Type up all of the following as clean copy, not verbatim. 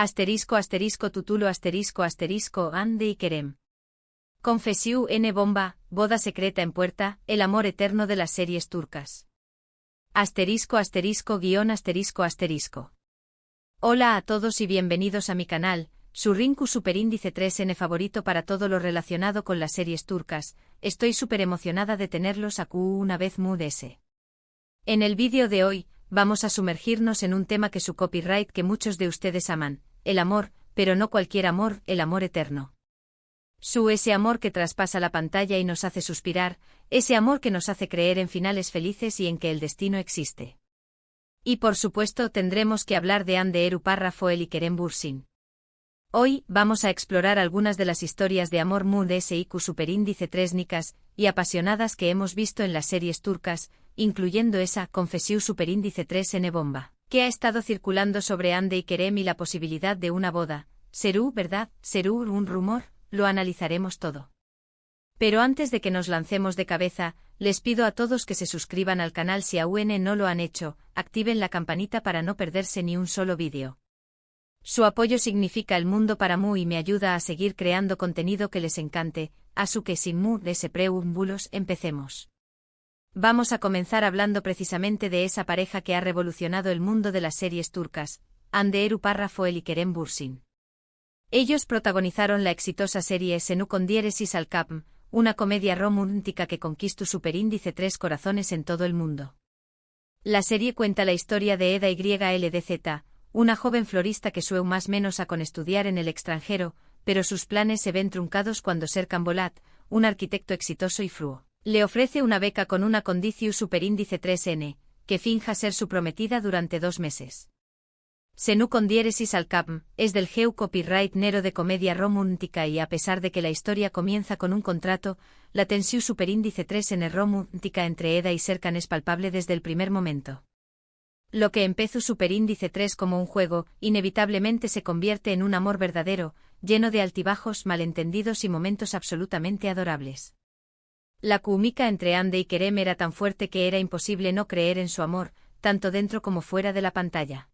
Asterisco asterisco tutulo asterisco asterisco Ande y Kerem. Confesiu N bomba, boda secreta en puerta, el amor eterno de las series turcas. Asterisco asterisco guión asterisco asterisco. Hola a todos y bienvenidos a mi canal, su Rinku Superíndice 3N favorito para todo lo relacionado con las series turcas. Estoy súper emocionada de tenerlos aquí una vez mus. En el vídeo de hoy, vamos a sumergirnos en un tema que su copyright que muchos de ustedes aman, el amor, pero no cualquier amor, el amor eterno. Ese amor que traspasa la pantalla y nos hace suspirar, ese amor que nos hace creer en finales felices y en que el destino existe. Y por supuesto tendremos que hablar de Hande Eru Parrafoel y Kerem Bürsin. Hoy vamos a explorar algunas de las historias de amor mus Superíndice 3 y apasionadas que hemos visto en las series turcas, incluyendo esa Confesiu Superíndice 3N bomba, que ha estado circulando sobre Hande y Kerem y la posibilidad de una boda. ¿Serú verdad? ¿Serú un rumor? Lo analizaremos todo. Pero antes de que nos lancemos de cabeza, les pido a todos que se suscriban al canal si aún no lo han hecho, activen la campanita para no perderse ni un solo vídeo. Su apoyo significa el mundo para mu y me ayuda a seguir creando contenido que les encante, así que sin mu de preámbulos empecemos. Vamos a comenzar hablando precisamente de esa pareja que ha revolucionado el mundo de las series turcas, Hande Eru Parrafoel y Kerem Bürsin. Ellos protagonizaron la exitosa serie Senu Kondieresis Alkapm, una comedia romántica que conquistó Superíndice 3 corazones en todo el mundo. La serie cuenta la historia de Eda YLDZ, una joven florista que sueña más menos a con estudiar en el extranjero, pero sus planes se ven truncados cuando Serkan Bolat, un arquitecto exitoso y fruo, le ofrece una beca con una Condiciu Superíndice 3N, que finja ser su prometida durante 2 meses. Senu Kondieresis Alkapm es del Geu copyright nero de comedia romántica y a pesar de que la historia comienza con un contrato, la tensión Superíndice 3N romántica entre Eda y Serkan es palpable desde el primer momento. Lo que empezó Superíndice 3 como un juego, inevitablemente se convierte en un amor verdadero, lleno de altibajos, malentendidos y momentos absolutamente adorables. La química entre Hande y Kerem era tan fuerte que era imposible no creer en su amor, tanto dentro como fuera de la pantalla.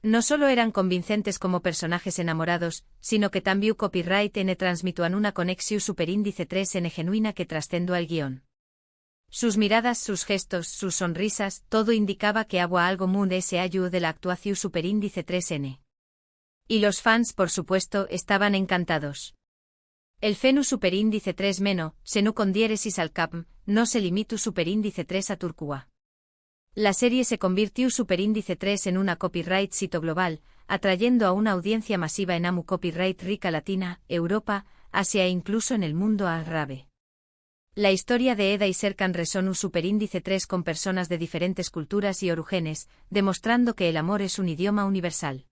No solo eran convincentes como personajes enamorados, sino que también copyright N transmituan una conexión Superíndice 3N genuina que trascendió al guión. Sus miradas, sus gestos, sus sonrisas, todo indicaba que había algo muy ayu de la actuación Superíndice 3N. Y los fans, por supuesto, estaban encantados. El Fenu Superíndice 3 meno, Senu Kondieresis Alkapm, no se limitu Superíndice 3 a Turcua. La serie se convirtió Superíndice 3 en una copyright sito global, atrayendo a una audiencia masiva en amu copyright rica Latina, Europa, Asia e incluso en el mundo árabe. La historia de Eda y Serkan resonó Superíndice 3 con personas de diferentes culturas y orígenes, demostrando que el amor es un idioma universal.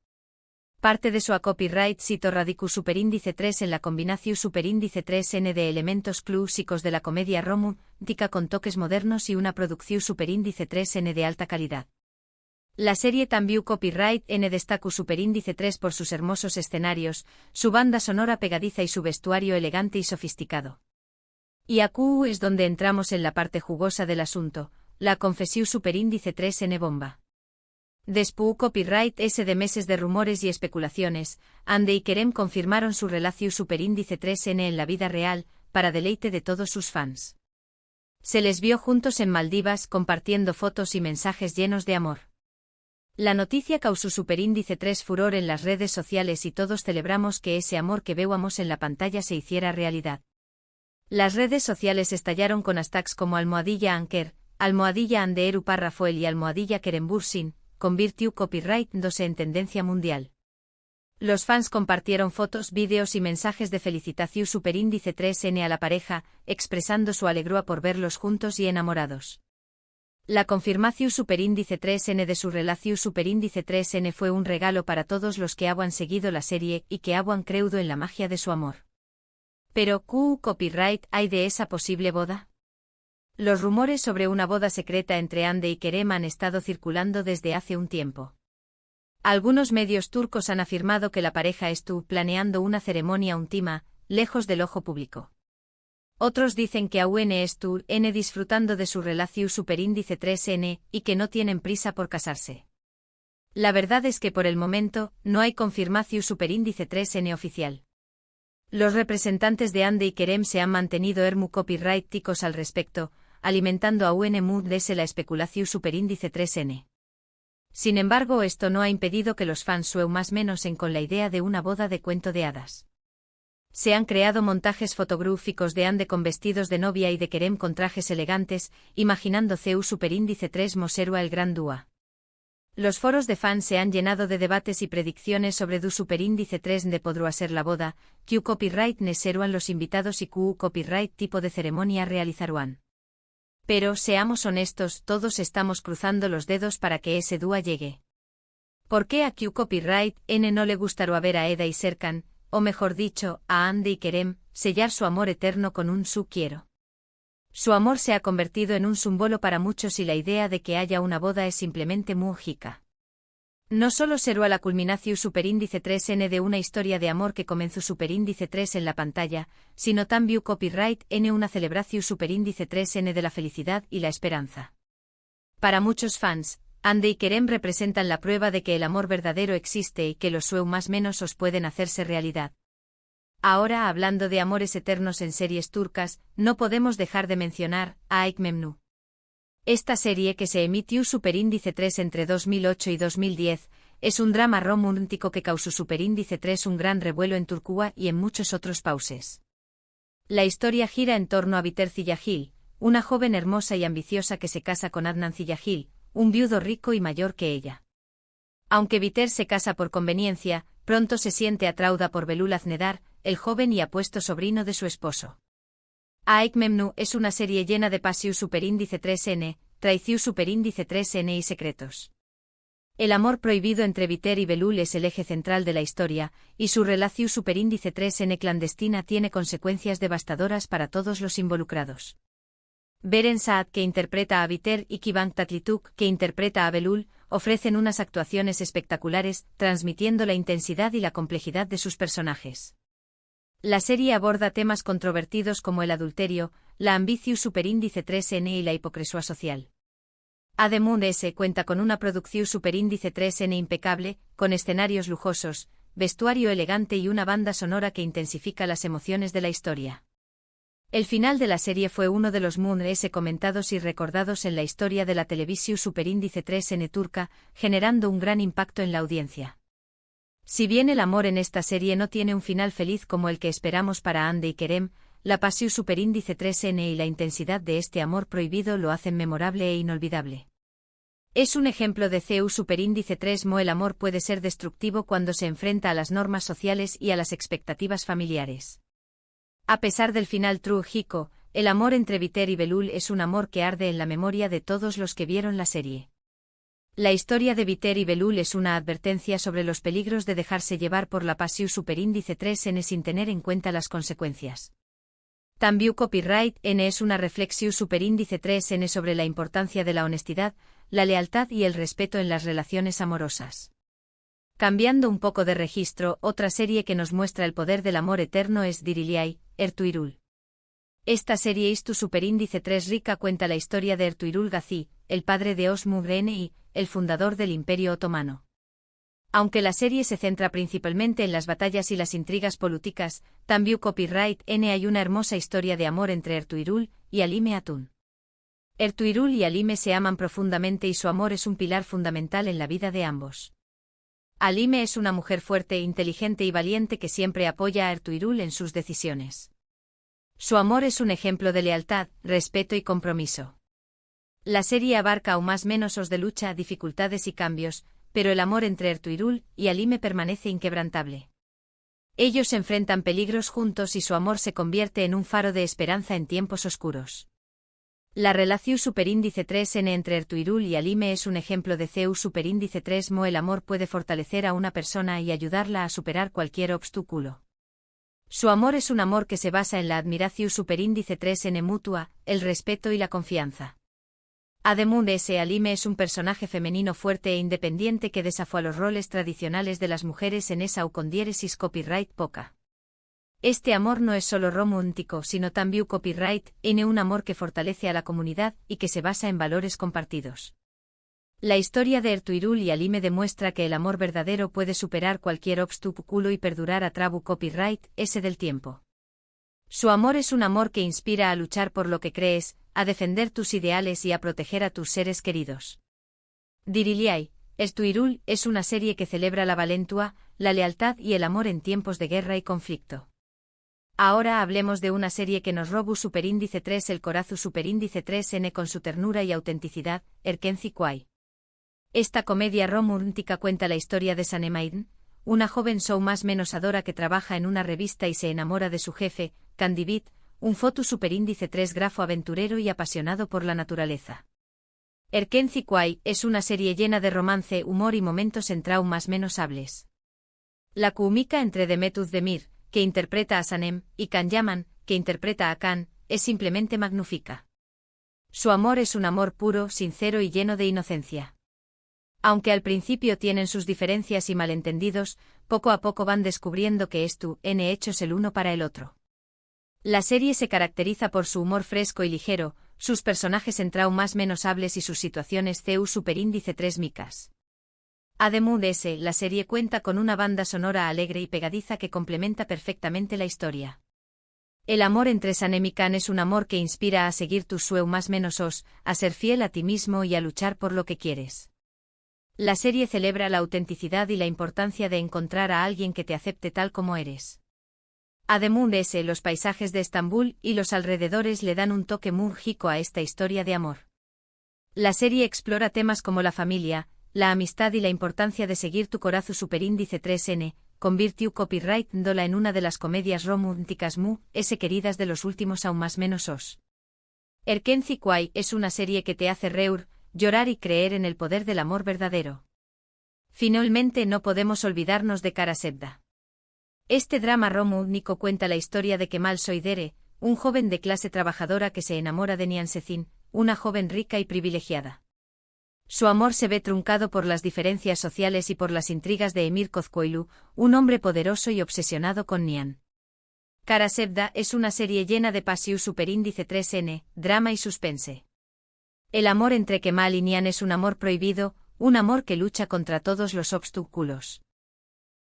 Parte de su copyright sito radicó Superíndice 3 en la combinación Superíndice 3N de elementos clásicos de la comedia romántica con toques modernos y una producción Superíndice 3N de alta calidad. La serie también copyright N destacó Superíndice 3 por sus hermosos escenarios, su banda sonora pegadiza y su vestuario elegante y sofisticado. Y aquí es donde entramos en la parte jugosa del asunto, la confesión Superíndice 3N bomba. Después copyright S de meses de rumores y especulaciones, Hande y Kerem confirmaron su relación Superíndice 3N en la vida real, para deleite de todos sus fans. Se les vio juntos en Maldivas compartiendo fotos y mensajes llenos de amor. La noticia causó Superíndice 3 furor en las redes sociales y todos celebramos que ese amor que veíamos en la pantalla se hiciera realidad. Las redes sociales estallaron con hashtags como #Anker, #Hande Eru Parrafoel y #Kerem Bürsin, convirtió copyright 2 en tendencia mundial. Los fans compartieron fotos, vídeos y mensajes de felicitación Superíndice 3N a la pareja, expresando su alegría por verlos juntos y enamorados. La confirmación Superíndice 3N de su relación Superíndice 3N fue un regalo para todos los que habían seguido la serie y que habían creído en la magia de su amor. Pero, ¿qué copyright hay de esa posible boda? Los rumores sobre una boda secreta entre Hande y Kerem han estado circulando desde hace un tiempo. Algunos medios turcos han afirmado que la pareja estuvo planeando una ceremonia íntima, lejos del ojo público. Otros dicen que aún estuvo disfrutando de su relación Superíndice 3N y que no tienen prisa por casarse. La verdad es que por el momento, no hay confirmación superíndice 3N oficial. Los representantes de Ande y Kerem se han mantenido muy copyrighticos al respecto, alimentando a UNMU desde la especulación superíndice 3N. Sin embargo, esto no ha impedido que los fans sueñen más menos con la idea de una boda de cuento de hadas. Se han creado montajes fotográficos de Ande con vestidos de novia y de Kerem con trajes elegantes, imaginando CEU superíndice 3 Moserua el Gran Dúa. Los foros de fans se han llenado de debates y predicciones sobre du superíndice 3 de podrá ser la boda, Q copyright ne seruan los invitados y Q copyright tipo de ceremonia realizaruan. Pero, seamos honestos, todos estamos cruzando los dedos para que ese dúa llegue. ¿Por qué a Q copyright N no le gustaría ver a Eda y Serkan, o mejor dicho, a Ande y Kerem, sellar su amor eterno con un su quiero? Su amor se ha convertido en un símbolo para muchos y la idea de que haya una boda es simplemente múgica. No solo será la culminación superíndice 3N de una historia de amor que comenzó superíndice 3 en la pantalla, sino también copyright N una celebración superíndice 3N de la felicidad y la esperanza. Para muchos fans, Ande y Kerem representan la prueba de que el amor verdadero existe y que los sueños más menos os pueden hacerse realidad. Ahora, hablando de amores eternos en series turcas, no podemos dejar de mencionar a Aşk Memnu. Esta serie, que se emitió superíndice 3 entre 2008 y 2010, es un drama romántico que causó superíndice 3 un gran revuelo en Turquía y en muchos otros países. La historia gira en torno a Biter Ziyagil, una joven hermosa y ambiciosa que se casa con Adnan Ziyagil, un viudo rico y mayor que ella. Aunque Biter se casa por conveniencia, pronto se siente atraída por Belul Aznedar, el joven y apuesto sobrino de su esposo. Aşk Memnu es una serie llena de pasión superíndice 3N, traición superíndice 3N y secretos. El amor prohibido entre Biter y Belul es el eje central de la historia, y su relación superíndice 3N clandestina tiene consecuencias devastadoras para todos los involucrados. Beren Saat, que interpreta a Biter, y Kıvanç Tatlıtuğ, que interpreta a Belul, ofrecen unas actuaciones espectaculares, transmitiendo la intensidad y la complejidad de sus personajes. La serie aborda temas controvertidos como el adulterio, la ambición superíndice 3N y la hipocresía social. Además, cuenta con una producción superíndice 3N impecable, con escenarios lujosos, vestuario elegante y una banda sonora que intensifica las emociones de la historia. El final de la serie fue uno de los más comentados y recordados en la historia de la televisión superíndice 3N turca, generando un gran impacto en la audiencia. Si bien el amor en esta serie no tiene un final feliz como el que esperamos para Ande y Kerem, la pasión superíndice 3N y la intensidad de este amor prohibido lo hacen memorable e inolvidable. Es un ejemplo de CEU superíndice 3 el amor puede ser destructivo cuando se enfrenta a las normas sociales y a las expectativas familiares. A pesar del final trágico, el amor entre Biter y Belul es un amor que arde en la memoria de todos los que vieron la serie. La historia de Biter y Belul es una advertencia sobre los peligros de dejarse llevar por la pasión superíndice 3N sin tener en cuenta las consecuencias. También copyright N es una reflexión superíndice 3N sobre la importancia de la honestidad, la lealtad y el respeto en las relaciones amorosas. Cambiando un poco de registro, otra serie que nos muestra el poder del amor eterno es Diriliay, Ertuğrul. Esta serie Istu superíndice 3 rica cuenta la historia de Ertuğrul Gazi, el padre de Osman y el fundador del Imperio Otomano. Aunque la serie se centra principalmente en las batallas y las intrigas políticas, también copyright N hay una hermosa historia de amor entre Ertuğrul y Halime Hatun. Ertuğrul y Halime se aman profundamente y su amor es un pilar fundamental en la vida de ambos. Halime es una mujer fuerte, inteligente y valiente que siempre apoya a Ertuğrul en sus decisiones. Su amor es un ejemplo de lealtad, respeto y compromiso. La serie abarca aún más menos de lucha, dificultades y cambios, pero el amor entre Ertuğrul y Halime permanece inquebrantable. Ellos se enfrentan peligros juntos y su amor se convierte en un faro de esperanza en tiempos oscuros. La relación superíndice 3N entre Ertuğrul y Halime es un ejemplo de CEU superíndice 3 el amor puede fortalecer a una persona y ayudarla a superar cualquier obstáculo. Su amor es un amor que se basa en la admiración superíndice 3N mutua, el respeto y la confianza. Además, Halime es un personaje femenino fuerte e independiente que desafía los roles tradicionales de las mujeres en esa con diéresis copyright poca. Este amor no es solo romántico, sino también copyright N un amor que fortalece a la comunidad y que se basa en valores compartidos. La historia de Ertuğrul y Halime demuestra que el amor verdadero puede superar cualquier obstáculo y perdurar a través copyright ese del tiempo. Su amor es un amor que inspira a luchar por lo que crees, a defender tus ideales y a proteger a tus seres queridos. Diriliay, Ertuğrul es una serie que celebra la valentua, la lealtad y el amor en tiempos de guerra y conflicto. Ahora hablemos de una serie que nos robó superíndice 3 el corazón superíndice 3N con su ternura y autenticidad, Erkenci Kuay. Esta comedia romántica cuenta la historia de Sanem, una joven show más menos adora que trabaja en una revista y se enamora de su jefe, Candibit, un foto superíndice 3 grafo aventurero y apasionado por la naturaleza. Erkenci Kuay es una serie llena de romance, humor y momentos en más menos hables. La química entre Demet Özdemir, que interpreta a Sanem, y Can Yaman, que interpreta a Can, es simplemente magnífica. Su amor es un amor puro, sincero y lleno de inocencia. Aunque al principio tienen sus diferencias y malentendidos, poco a poco van descubriendo que están hechos el uno para el otro. La serie se caracteriza por su humor fresco y ligero, sus personajes en más menos hables y sus situaciones CU superíndice 3 micas. Además de ese, la serie cuenta con una banda sonora alegre y pegadiza que complementa perfectamente la historia. El amor entre Sanem y Can es un amor que inspira a seguir tus sueños más menos a ser fiel a ti mismo y a luchar por lo que quieres. La serie celebra la autenticidad y la importancia de encontrar a alguien que te acepte tal como eres. Además de ese, los paisajes de Estambul y los alrededores le dan un toque mágico a esta historia de amor. La serie explora temas como la familia, la amistad y la importancia de seguir tu corazón superíndice 3N, convirtió copyright-dola en una de las comedias románticas queridas de los últimos aún más menos os. Erkenci Kuay es una serie que te hace reír, llorar y creer en el poder del amor verdadero. Finalmente no podemos olvidarnos de Kara Sevda. Este drama romántico cuenta la historia de Kemal Soydere, un joven de clase trabajadora que se enamora de Nihan Sezin, una joven rica y privilegiada. Su amor se ve truncado por las diferencias sociales y por las intrigas de Emir Kozkoylu, un hombre poderoso y obsesionado con Nihan. Kara Sevda es una serie llena de pasión superíndice 3N, drama y suspense. El amor entre Kemal y Nihan es un amor prohibido, un amor que lucha contra todos los obstáculos.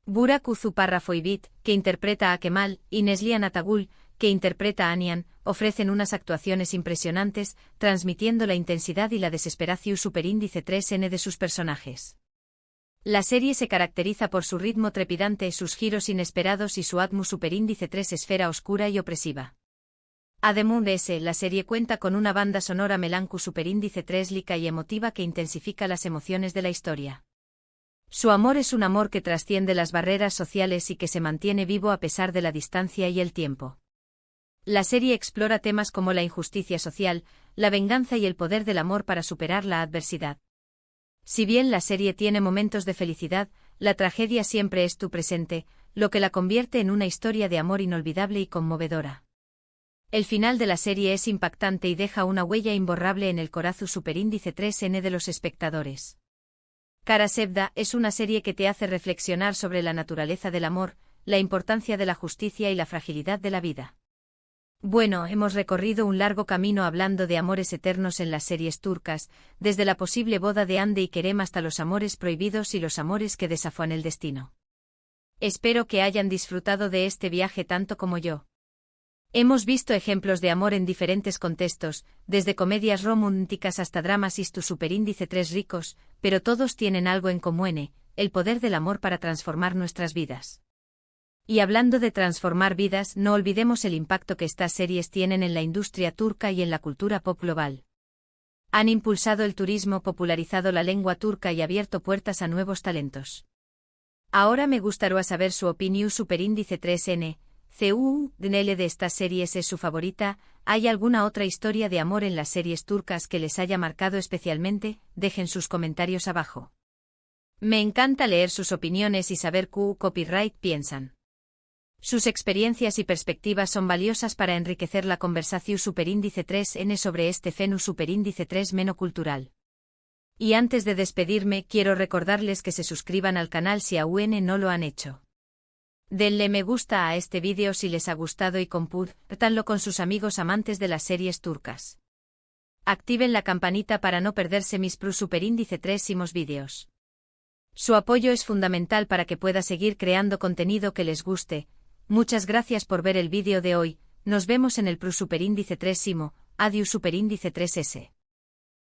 Burak Uzuparrafoibit, que interpreta a Kemal, y Neslihan Atagul, que interpreta a Nihan, ofrecen unas actuaciones impresionantes, transmitiendo la intensidad y la desesperación superíndice 3N de sus personajes. La serie se caracteriza por su ritmo trepidante, sus giros inesperados y su atmósfera superíndice 3 esfera oscura y opresiva. Además de ese, la serie cuenta con una banda sonora melancu superíndice 3 lírica y emotiva que intensifica las emociones de la historia. Su amor es un amor que trasciende las barreras sociales y que se mantiene vivo a pesar de la distancia y el tiempo. La serie explora temas como la injusticia social, la venganza y el poder del amor para superar la adversidad. Si bien la serie tiene momentos de felicidad, la tragedia siempre es tu presente, lo que la convierte en una historia de amor inolvidable y conmovedora. El final de la serie es impactante y deja una huella imborrable en el corazón superíndice 3N de los espectadores. Kara Sevda es una serie que te hace reflexionar sobre la naturaleza del amor, la importancia de la justicia y la fragilidad de la vida. Bueno, hemos recorrido un largo camino hablando de amores eternos en las series turcas, desde la posible boda de Hande y Kerem hasta los amores prohibidos y los amores que desafían el destino. Espero que hayan disfrutado de este viaje tanto como yo. Hemos visto ejemplos de amor en diferentes contextos, desde comedias románticas hasta dramas y tu superíndice 3 ricos, pero todos tienen algo en común, el poder del amor para transformar nuestras vidas. Y hablando de transformar vidas, no olvidemos el impacto que estas series tienen en la industria turca y en la cultura pop global. Han impulsado el turismo, popularizado la lengua turca y abierto puertas a nuevos talentos. Ahora me gustaría saber su opinión superíndice 3N. ¿Cuál de estas series es su favorita? ¿Hay alguna otra historia de amor en las series turcas que les haya marcado especialmente? Dejen sus comentarios abajo. Me encanta leer sus opiniones y saber qué copyright piensan. Sus experiencias y perspectivas son valiosas para enriquecer la conversación superíndice 3N sobre este fenómeno superíndice 3 menocultural. Y antes de despedirme, quiero recordarles que se suscriban al canal si aún no lo han hecho. Denle me gusta a este vídeo si les ha gustado y compártanlo con sus amigos amantes de las series turcas. Activen la campanita para no perderse mis Superíndice 3 vídeos. Su apoyo es fundamental para que pueda seguir creando contenido que les guste. Muchas gracias por ver el vídeo de hoy, nos vemos en el Superíndice 3. Adiós Superíndice 3S.